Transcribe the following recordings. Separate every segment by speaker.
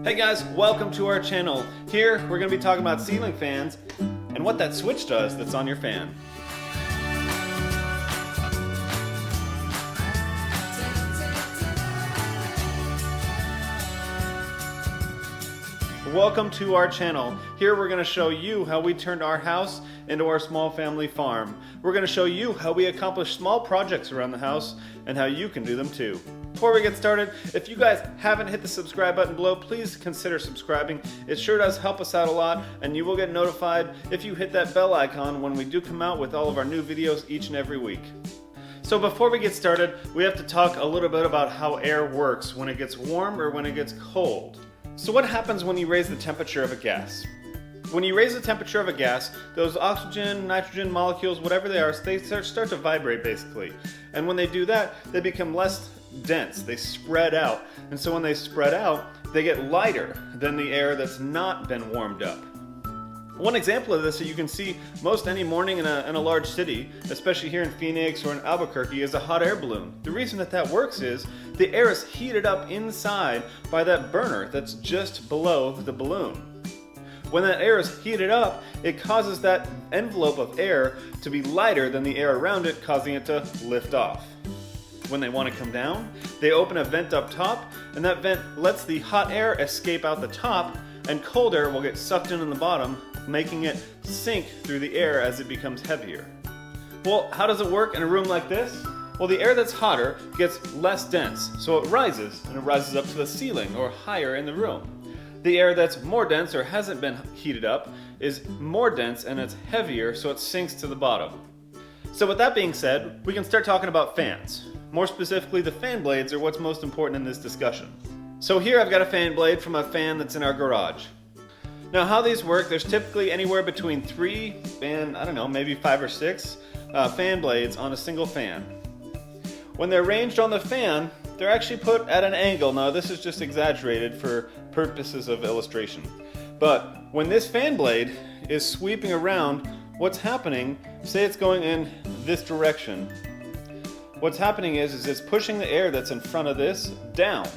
Speaker 1: Hey guys, welcome to our channel. Here we're going to be talking about ceiling fans and what that switch does that's on your fan. Welcome to our channel. Here we're going to show you how we turned our house into our small family farm. We're going to show you how we accomplish small projects around the house and how you can do them too. Before we get started, if you guys haven't hit the subscribe button below, please consider subscribing. It sure does help us out a lot, and you will get notified if you hit that bell icon when we do come out with all of our new videos each and every week. So before we get started, we have to talk a little bit about how air works when it gets warm or when it gets cold. So what happens when you raise the temperature of a gas? When you raise the temperature of a gas, those oxygen, nitrogen molecules, whatever they are, they start to vibrate basically. And when they do that, they become less dense, they spread out. And so when they spread out, they get lighter than the air that's not been warmed up. One example of this that you can see most any morning in a large city, especially here in Phoenix or in Albuquerque, is a hot air balloon. The reason that works is the air is heated up inside by that burner that's just below the balloon. When that air is heated up, it causes that envelope of air to be lighter than the air around it, causing it to lift off. When they want to come down, they open a vent up top, and that vent lets the hot air escape out the top, and cold air will get sucked in the bottom, making it sink through the air as it becomes heavier. Well, how does it work in a room like this? Well, the air that's hotter gets less dense, so it rises, and it rises up to the ceiling or higher in the room. The air that's more dense or hasn't been heated up is more dense and it's heavier, so it sinks to the bottom. So with that being said, we can start talking about fans. More specifically, the fan blades are what's most important in this discussion. So here I've got a fan blade from a fan that's in our garage. Now how these work, there's typically anywhere between 3 and, I don't know, maybe 5 or 6 fan blades on a single fan. When they're ranged on the fan, they're actually put at an angle. Now this is just exaggerated for purposes of illustration. But when this fan blade is sweeping around, what's happening, say it's going in this direction, what's happening is it's pushing the air that's in front of this down.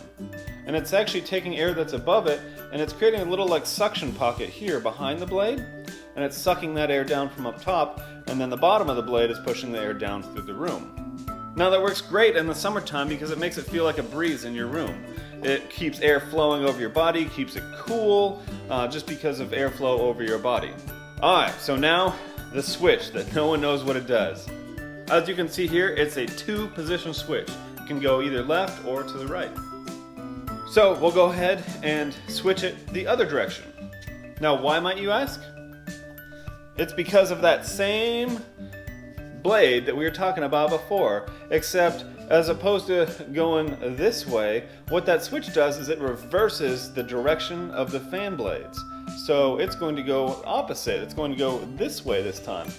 Speaker 1: And it's actually taking air that's above it, and it's creating a little like suction pocket here behind the blade, and it's sucking that air down from up top, and then the bottom of the blade is pushing the air down through the room. Now that works great in the summertime because it makes it feel like a breeze in your room. It keeps air flowing over your body, keeps it cool, just because of airflow over your body. Alright, so now the switch that no one knows what it does. As you can see here, it's a 2-position switch. It can go either left or to the right. So we'll go ahead and switch it the other direction. Now why might you ask? It's because of that same blade that we were talking about before, except as opposed to going this way, what that switch does is it reverses the direction of the fan blades. So it's going to go opposite. It's going to go this way this time.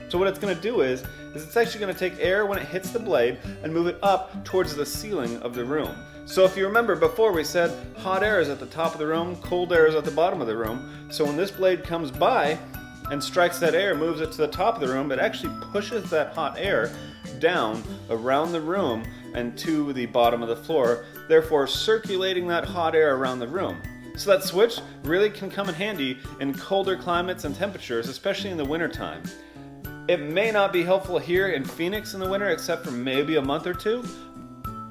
Speaker 1: So what it's going to do is it's actually going to take air when it hits the blade and move it up towards the ceiling of the room. So if you remember before, we said hot air is at the top of the room, cold air is at the bottom of the room. So when this blade comes by and strikes that air, moves it to the top of the room, it actually pushes that hot air down around the room and to the bottom of the floor, therefore circulating that hot air around the room. So that switch really can come in handy in colder climates and temperatures, especially in the wintertime. It may not be helpful here in Phoenix in the winter except for maybe a month or two,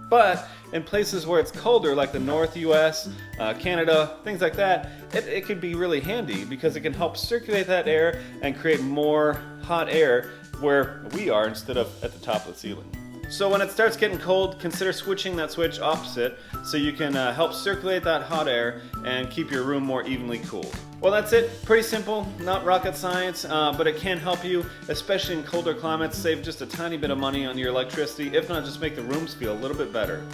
Speaker 1: but in places where it's colder like the North US, Canada, things like that, it could be really handy because it can help circulate that air and create more hot air where we are instead of at the top of the ceiling. So when it starts getting cold, consider switching that switch opposite so you can help circulate that hot air and keep your room more evenly cooled. Well, that's it. Pretty simple, not rocket science, but it can help you, especially in colder climates, save just a tiny bit of money on your electricity, if not just make the rooms feel a little bit better.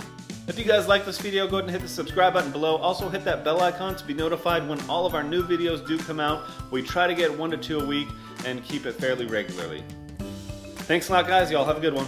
Speaker 1: If you guys like this video, go ahead and hit the subscribe button below. Also hit that bell icon to be notified when all of our new videos do come out. We try to get 1 to 2 a week and keep it fairly regularly. Thanks a lot, guys. Y'all have a good one.